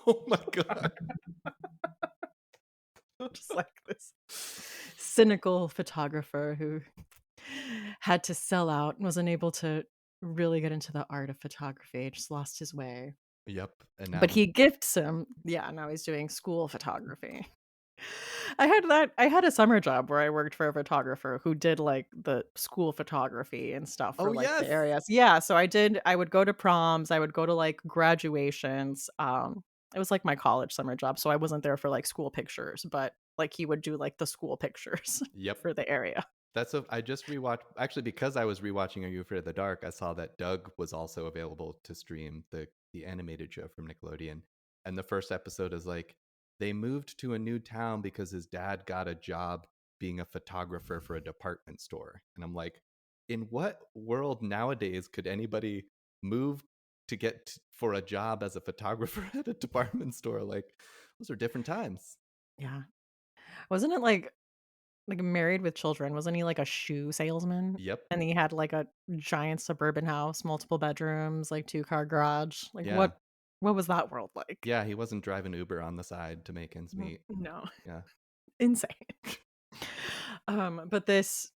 B: Oh my god.
A: Just like this cynical photographer who had to sell out and wasn't able to really get into the art of photography, just lost his way.
B: Yep, and now
A: But
B: he
A: he gifts him, yeah, now he's doing school photography. I had a summer job where I worked for a photographer who did, like, the school photography and stuff for,
B: Oh,
A: like, the
B: yes!
A: areas. Yeah, so I would go to proms, I would go to, like, graduations, it was, like, my college summer job, so I wasn't there for, like, school pictures, but, like, he would do, like, the school pictures
B: Yep.
A: for the area.
B: That's a I just rewatched actually, because I was rewatching Are You Afraid of the Dark, I saw that Doug was also available to stream, the animated show from Nickelodeon, and the first episode is like, they moved to a new town because his dad got a job being a photographer for a department store, and I'm like, in what world nowadays could anybody move to get for a job as a photographer at a department store? Like, those are different times.
A: Yeah. Wasn't it, like, Married with Children, wasn't he, like, a shoe salesman?
B: Yep.
A: And he had, like, a giant suburban house, multiple bedrooms, like, two-car garage? Like,
B: Yeah.
A: what was that world like?
B: Yeah, he wasn't driving Uber on the side to make ends meet.
A: No.
B: Yeah.
A: Insane. But this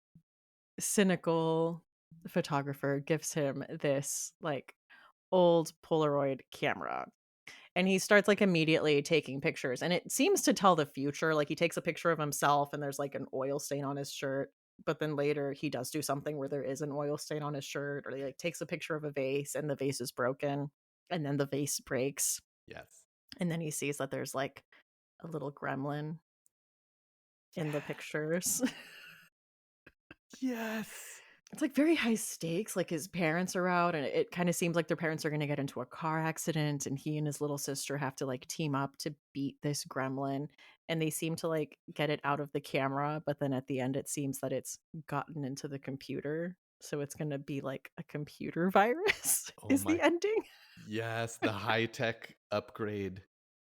A: cynical photographer gives him this, like, old Polaroid camera, and he starts, like, immediately taking pictures, and it seems to tell the future, like, he takes a picture of himself, and there's, like, an oil stain on his shirt, but then later he does do something where there is an oil stain on his shirt, or he, like, takes a picture of a vase, and the vase is broken, and then the vase breaks,
B: Yes.
A: and then he sees that there's, like, a little gremlin in the
B: Yeah.
A: pictures.
B: Yes.
A: It's, like, very high stakes, like, his parents are out, and it kinda seems like their parents are gonna get into a car accident, and he and his little sister have to, like, team up to beat this gremlin, and they seem to, like, get it out of the camera, but then at the end, it seems that it's gotten into the computer, so it's gonna be, like, a computer virus
B: Oh
A: is the
B: my.
A: ending.
B: Yes, the high tech upgrade.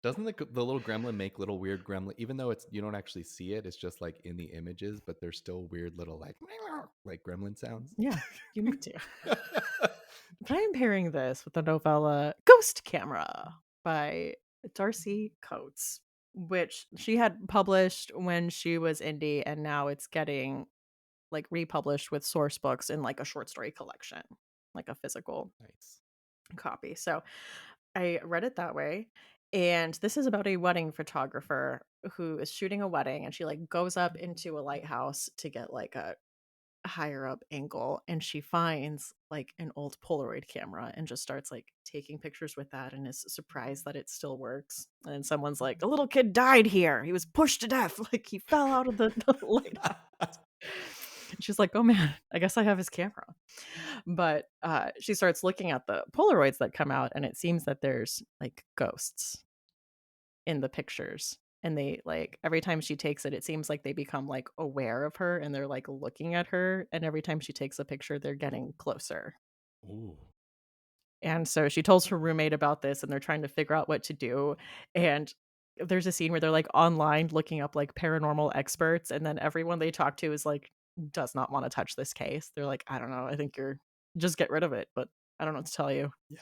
B: Doesn't the little gremlin make little weird gremlin, even though it's you don't actually see it, it's just like in the images, but there's still weird little like gremlin sounds.
A: Yeah, you need to. But I am pairing this with the novella Ghost Camera by Darcy Coates, which she had published when she was indie, and now it's getting like republished with source books in like a short story collection, like a physical
B: Nice.
A: copy. So I read it that way. And this is about a wedding photographer who is shooting a wedding, and she like goes up into a lighthouse to get like a higher up angle, and she finds like an old Polaroid camera and just starts like taking pictures with that, and is surprised that it still works. And then someone's like, "A little kid died here. He was pushed to death. Like he fell out of the lighthouse." And she's like, "Oh man, I guess I have his camera." But she starts looking at the Polaroids that come out, and it seems that there's like ghosts in the pictures, and they like every time she takes it, it seems like they become like aware of her, and they're like looking at her, and every time she takes a picture they're getting closer.
B: Ooh.
A: And so she tells her roommate about this, and they're trying to figure out what to do. And there's a scene where they're, like, online looking up, like, paranormal experts, and then everyone they talk to is, like, does not wanna touch this case. They're like, "I don't know, I think you're just get rid of it, but I don't know what to tell you.
B: Yeah.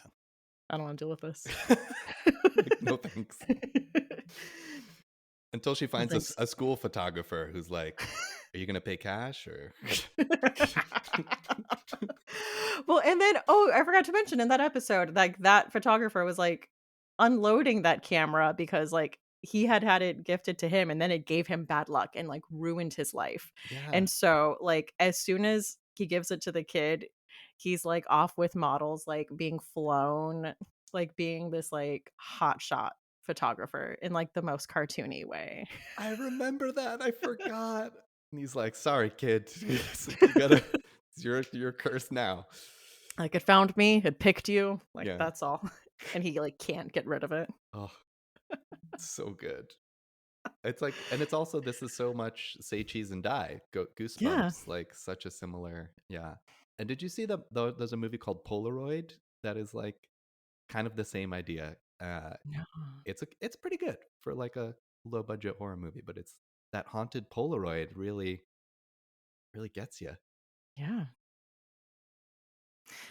A: I don't wanna deal with this."
B: Like, no thanks. Until she
A: No,
B: finds
A: thanks.
B: a school photographer who's like, "Are you gonna pay cash or?"
A: Well, and then oh, I forgot to mention in that episode, like, that photographer was, like, unloading that camera because, like, he had had it gifted to him, and then it gave him bad luck and, like, ruined his life,
B: Yeah.
A: and so, like, as soon as he gives it to the kid, he's, like, off with models, like, being flown, like, being this, like, hotshot photographer in, like, the most cartoony way.
B: I remember that, I forgot. And he's like, "Sorry, kid." He's like, "You gotta you're cursed now."
A: Like, "It found me, it picked you," like,
B: Yeah.
A: that's all, and he, like, can't get rid of it.
B: Oh, so good. It's like and it's also this is so much Say Cheese and Die,
A: Yeah.
B: Goosebumps, like, such a similar yeah. And did you see there's a movie called Polaroid that is, like, kind of the same idea.
A: No.
B: It's pretty good for, like, a low budget horror movie, but it's that haunted Polaroid really gets you.
A: Yeah.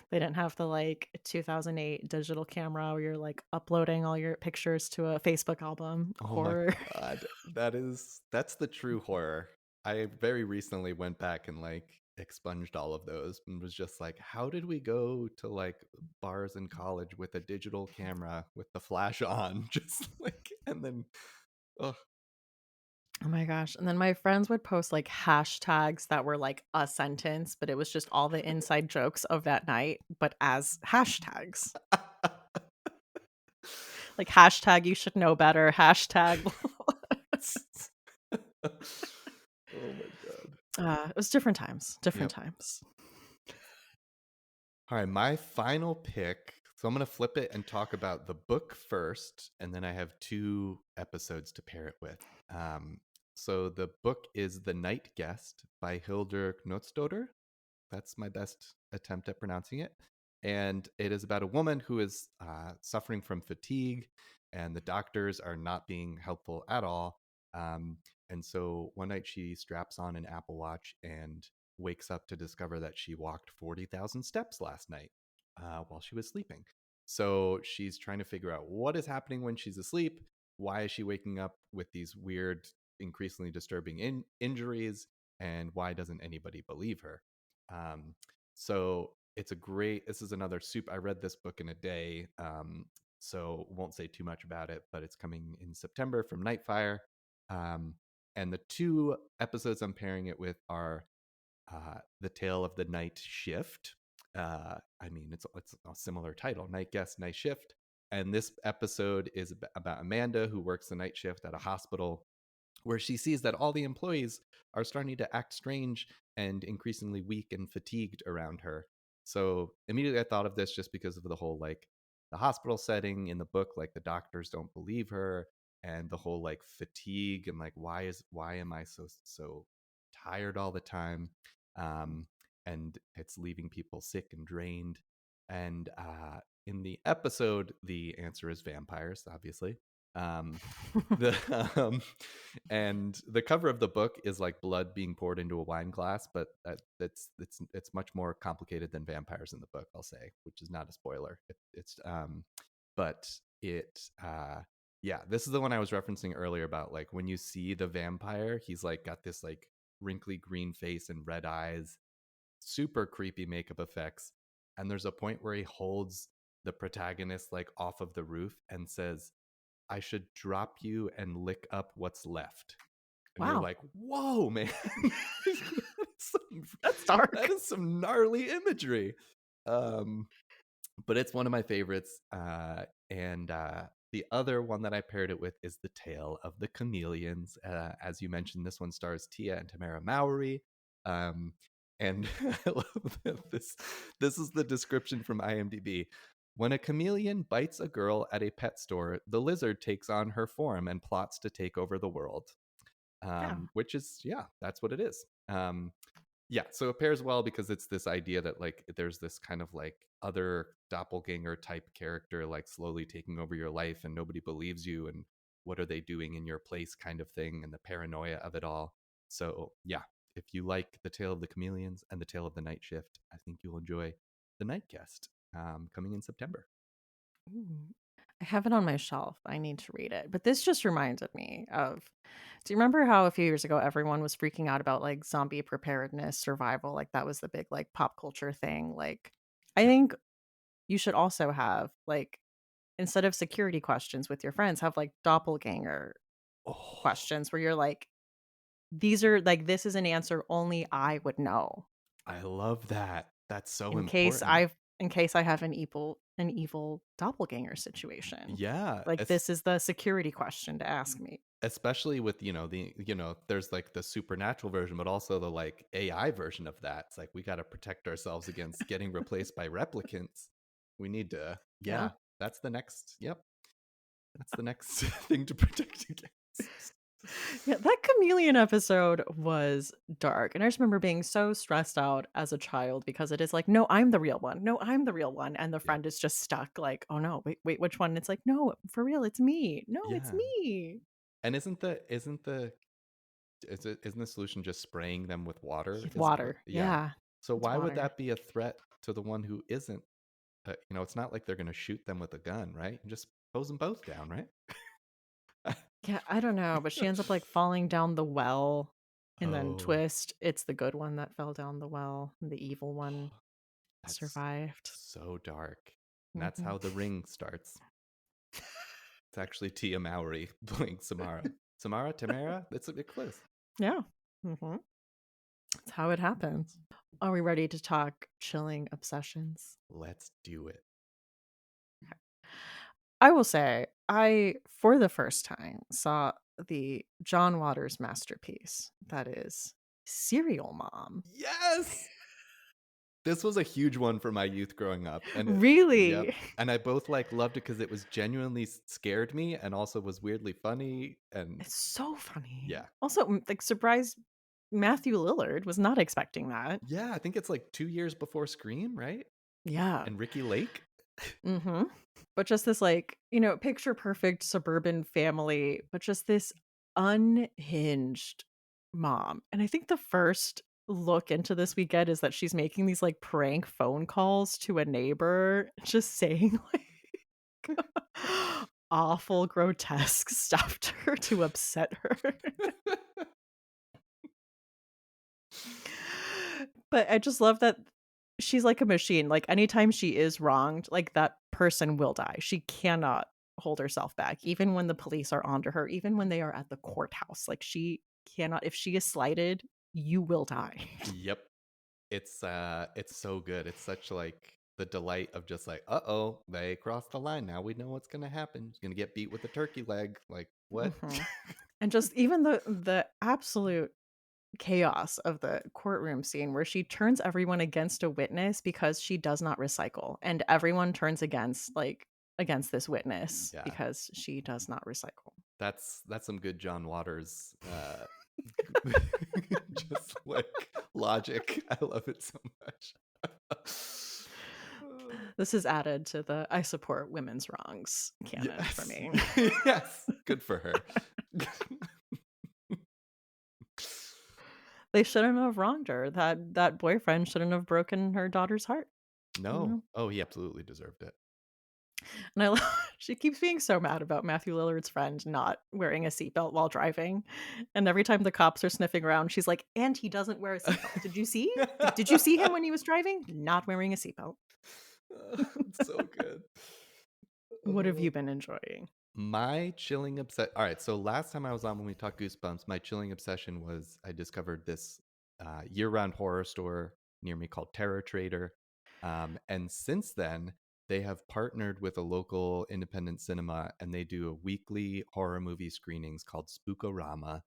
A: They didn't have the, like, 2008 digital camera where you're, like, uploading all your pictures to a Facebook album.
B: Oh my
A: Horror.
B: god. That's the true horror. I very recently went back and, like, expunged all of those and was just like, "How did we go to, like, bars in college with a digital camera with the flash on?" Just, like and then oh,
A: Oh my gosh, and then my friends would post, like, hashtags that were, like, a sentence, but it was just all the inside jokes of that night, but as hashtags. Like, hashtag "you should know better," hashtag
B: Oh my god.
A: it was different times, different
B: Yep.
A: times.
B: All right, my final pick. So I'm going to flip it and talk about the book first, and then I have 2 episodes to pair it with. Um, so the book is The Night Guest by Hildur Knudstodder. That's my best attempt at pronouncing it. And it is about a woman who is suffering from fatigue, and the doctors are not being helpful at all. Um, and so one night she straps on an Apple Watch and wakes up to discover that she walked 40,000 steps last night while she was sleeping. So she's trying to figure out what is happening when she's asleep. Why is she waking up with these weird, increasingly disturbing injuries? And why doesn't anybody believe her? Um, so it's a great. This is another soup. I read this book in a day, so won't say too much about it. But it's coming in September from Nightfire, um, and the 2 episodes I'm pairing it with are "The Tale of the Night Shift." I mean, it's a similar title: Night Guest, Night Shift. And this episode is about Amanda, who works the night shift at a hospital where she sees that all the employees are starting to act strange and increasingly weak and fatigued around her. So immediately I thought of this just because of the whole like the hospital setting in the book, like the doctors don't believe her and the whole like fatigue and like why am I so tired all the time? Um, and it's leaving people sick and drained. And in the episode, the answer is vampires, obviously. Um, the and the cover of the book is like blood being poured into a wine glass, but it's much more complicated than vampires in the book, I'll say, which is not a spoiler. But it yeah, this is the one I was referencing earlier about like when you see the vampire, he's like got this like wrinkly green face and red eyes, super creepy makeup effects, and there's a point where he holds the protagonist like off of the roof and says, "I should drop you and lick up what's left." And you're
A: Wow,
B: like, "Whoa, man." some,
A: that's
B: that
A: dark.
B: is some gnarly imagery. Um, but it's one of my favorites. And the other one that I paired it with is The Tale of the Chameleons. As you mentioned, this one stars Tia and Tamara Mowry. Um, and I love that this is the description from IMDb. When a chameleon bites a girl at a pet store, the lizard takes on her form and plots to take over the world.
A: Yeah.
B: Which is, yeah, that's what it is. Yeah, so it pairs well because it's this idea that like there's this kind of like other doppelganger type character like slowly taking over your life and nobody believes you and what are they doing in your place kind of thing, and the paranoia of it all. So yeah, if you like The Tale of the Chameleons and The Tale of the Night Shift, I think you'll enjoy The Night Guest, coming in September.
A: Ooh. I have it on my shelf. I need to read it. But this just reminded me of, do you remember how a few years ago everyone was freaking out about like zombie preparedness, survival? Like that was the big like pop culture thing. Like I
B: Yep.
A: think you should also have like, instead of security questions with your friends, have like doppelganger
B: Oh,
A: questions where you're like, these are like, this is an answer only I would know
B: I love that. That's so
A: in case
B: important.
A: I have an evil doppelganger situation.
B: Yeah,
A: Like this is the security question to ask me.
B: especially with there's like the supernatural version, but also the like AI version of that. It's like we got to protect ourselves against getting replaced by replicants. We need to,
A: Yeah.
B: yeah, that's the next, yep, that's the next thing to protect against.
A: Yeah, that chameleon episode was dark. And I just remember being so stressed out as a child because it is like, no, I'm the real one. No, I'm the real one. And the
B: Yep.
A: friend is just stuck, like, oh no, wait, which one? And it's like, no, for real, it's me. No, it's
B: Yeah.
A: me.
B: And isn't the solution just spraying them with water? Is what?
A: Water.
B: Yeah.
A: Yeah.
B: So
A: It's
B: why would
A: water.
B: that be a threat to the one who isn't? It's not like they're going to shoot them with a gun, right? You just hose them both down, right?
A: Yeah, I don't know. But she ends up like falling down the well. And then
B: Oh,
A: twist, it's the good one that fell down the well. And the evil one
B: that's
A: survived.
B: so dark. And that's
A: Hmm.
B: how The Ring starts. It's actually Tia Mowry playing Samara. Samara, Tamara? It's a bit close.
A: Yeah. Hmm. That's how it happens. Are we ready to talk chilling obsessions?
B: Let's do it.
A: I will say, I, for the first time, saw the John Waters masterpiece that is Serial Mom.
B: Yes! This was a huge one for my youth growing up. And yep.
A: Really?
B: And I both like loved it because it was genuinely scared me and also was weirdly funny. And
A: It's so funny.
B: yeah.
A: Also, like, surprise Matthew Lillard was not expecting that.
B: Yeah, I think it's like 2 years before Scream, right?
A: Yeah.
B: And Ricky Lake.
A: Mm-hmm. But just this, like, picture perfect suburban family, but just this unhinged mom. And I think the first look into this we get is that she's making these like prank phone calls to a neighbor, just saying like awful, grotesque stuff to her to upset her. But I just love that she's like a machine. Like anytime she is wronged, like that person will die. She cannot hold herself back, even when the police are onto her, even when they are at the courthouse. Like she cannot, if she is slighted, you will die.
B: Yep. It's so good. It's such like the delight of just like, uh-oh, they crossed the line. Now we know what's gonna happen. He's gonna get beat with a turkey leg. Like, what?
A: Mhm. And just even the absolute chaos of the courtroom scene where she turns everyone against a witness because she does not recycle, and everyone turns against this witness
B: Yeah.
A: because she does not recycle.
B: That's some good John Waters just like logic. I love it so much.
A: This is added to the I support women's wrongs canon for
B: Yes.
A: me.
B: Yes. Good for her.
A: They shouldn't have wronged her. That boyfriend shouldn't have broken her daughter's heart. You
B: No.
A: know?
B: Oh, he absolutely deserved it.
A: And I she keeps being so mad about Matthew Lillard's friend not wearing a seatbelt while driving. And every time the cops are sniffing around, she's like, "And he doesn't wear a seatbelt. Did you see? Did you see him when he was driving? Not wearing a seatbelt."
B: It's so good.
A: What have you been enjoying?
B: My chilling upset. All right, so last time I was on when we talked Goosebumps, my chilling obsession was I discovered this year-round horror store near me called Terror Trader, and since then they have partnered with a local independent cinema, and they do a weekly horror movie screenings called Spookorama.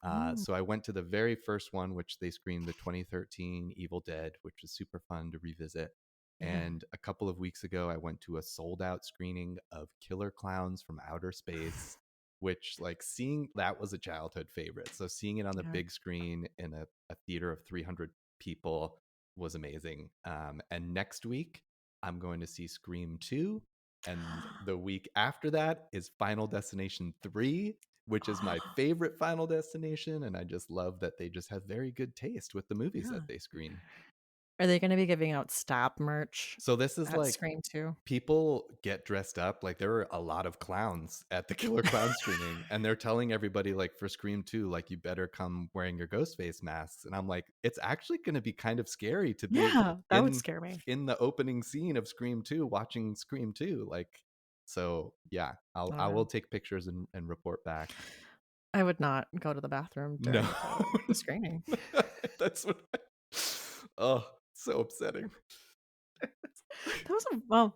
A: Oh,
B: So I went to the very first one, which they screened the 2013 Evil Dead, which was super fun to revisit.
A: yeah.
B: And a couple of weeks ago, I went to a sold out screening of Killer Clowns from Outer Space, which, like, seeing that was a childhood favorite. So seeing it on the
A: Yeah.
B: big screen in a theater of 300 people was amazing. And next week, I'm going to see Scream 2. And the week after that is Final Destination 3, which is my favorite Final Destination. And I just love that they just have very good taste with the movies
A: Yeah.
B: that they screen.
A: Are they gonna be giving out Stab merch
B: So this is
A: at
B: like
A: Scream 2?
B: people get dressed up. Like there are a lot of clowns at the Killer Clown screening, and they're telling everybody like for Scream 2, like you better come wearing your ghost face masks. And I'm like, it's actually going to be kind of scary to be
A: Yeah, that would
B: in
A: scare me.
B: in the opening scene of Scream 2 watching Scream 2. Like, so yeah,
A: I don't
B: I will
A: know.
B: take pictures and report back.
A: I would not go to the bathroom
B: No.
A: during the screening.
B: That's what oh, so upsetting.
A: That was well,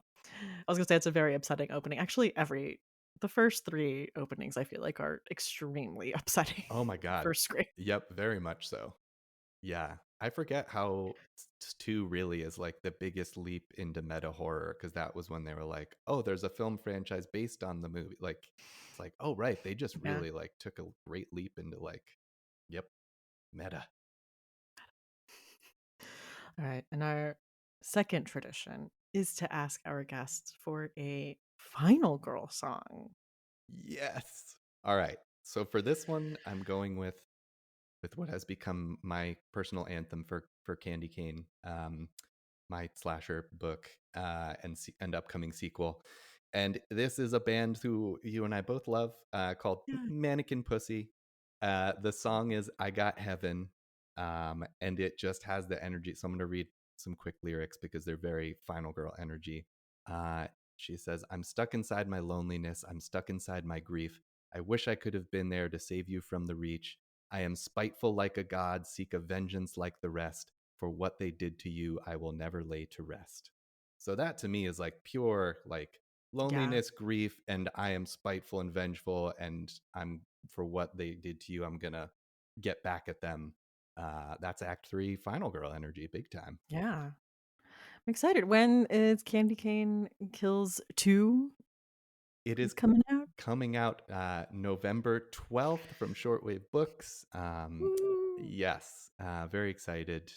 A: I was gonna say it's a very upsetting opening. Actually, the first 3 openings I feel like are extremely upsetting
B: Oh my god.
A: for Scream.
B: Yep, very much so. Yeah, I forget how 2 really is like the biggest leap into meta horror, because that was when they were like, "Oh, there's a film franchise based on the movie." Like, it's like, "Oh, right, they just
A: Yeah.
B: really like took a great leap into like, yep, meta."
A: All right, and our second tradition is to ask our guests for a final girl song.
B: Yes. All right. So for this one, I'm going with what has become my personal anthem for Candy Cane. My slasher book and upcoming sequel. And this is a band who you and I both love called
A: Yeah.
B: Mannequin Pussy. The song is I Got Heaven, and it just has the energy. So I'm going to read some quick lyrics because they're very Final Girl energy. Uh, she says, I'm stuck inside my loneliness. I'm stuck inside my grief. I wish I could have been there to save you from the reach. I am spiteful like a god, seek a vengeance like the rest. For what they did to you, I will never lay to rest. So that to me is like pure like
A: Yeah.
B: loneliness, grief, and I am spiteful and vengeful, and I'm for what they did to you, I'm gonna get back at them. That's Act 3 Final Girl energy, big time.
A: Yeah. I'm excited. When is Candy Cane Kills 2
B: It is
A: coming out?
B: coming out November 12th from Shortwave Books.
A: Woo.
B: Yes, very excited.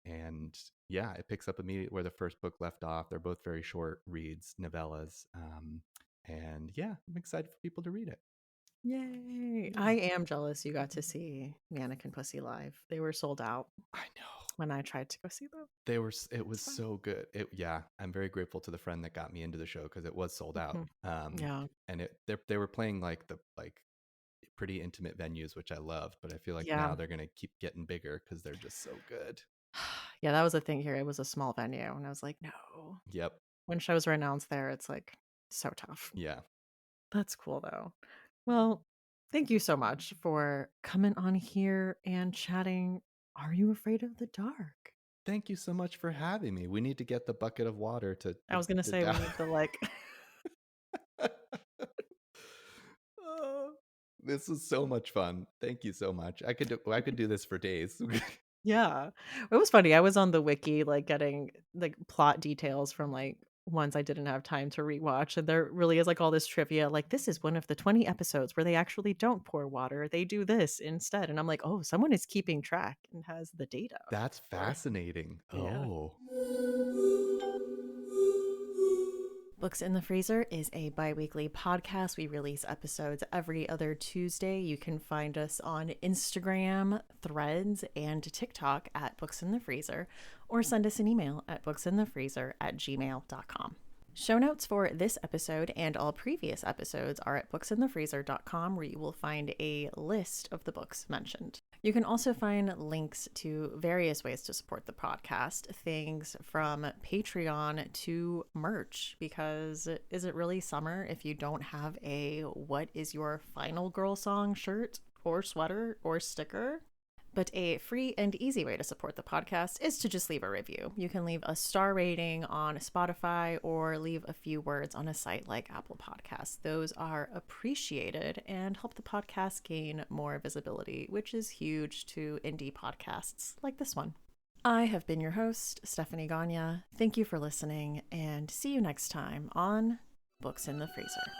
B: And yeah, it picks up immediately where the first book left off. They're both very short reads, novellas. And yeah, I'm excited for people to read it.
A: Yay.
B: Yeah,
A: I am jealous you got to see Mannequin Pussy live. They were sold out
B: I know.
A: when I tried to go see them.
B: It was
A: It's fine.
B: so good. Yeah, I'm very grateful to the friend that got me into the show because it was sold out.
A: Mhm. Yeah.
B: And they were playing like the like pretty intimate venues, which I love. But I feel like
A: Yeah.
B: now they're gonna keep getting bigger because they're just so good.
A: Yeah, that was the thing here. It was a small venue, and I was like, no.
B: Yep.
A: When shows are announced there, it's like so tough.
B: Yeah.
A: That's cool though. Well, thank you so much for coming on here and chatting. Are you afraid of the dark?
B: Thank you so much for having me. We need to get the bucket of water
A: I was gonna
B: to
A: say we
B: down.
A: need to like
B: Oh, this was so much fun. Thank you so much. I could do this for days.
A: yeah. It was funny. I was on the wiki like getting like plot details from like ones I didn't have time to rewatch. And there really is like all this trivia. Like, this is one of the 20 episodes where they actually don't pour water. They do this instead. And I'm like, oh, someone is keeping track and has the data
B: That's
A: for
B: fascinating.
A: yeah.
B: Oh.
A: Books in the Freezer is a bi weekly podcast. We release episodes every other Tuesday. You can find us on Instagram, Threads, and TikTok at Books in the Freezer, or send us an email at booksinthefreezer@gmail.com. Show notes for this episode and all previous episodes are at booksinthefreezer.com, where you will find a list of the books mentioned. You can also find links to various ways to support the podcast, things from Patreon to merch, because is it really summer if you don't have a What is Your Final Girl Song shirt or sweater or sticker? But a free and easy way to support the podcast is to just leave a review. You can leave a star rating on Spotify or leave a few words on a site like Apple Podcasts. Those are appreciated and help the podcast gain more visibility, which is huge to indie podcasts like this one. I have been your host, Stephanie Gagne. Thank you for listening, and see you next time on Books in the Freezer.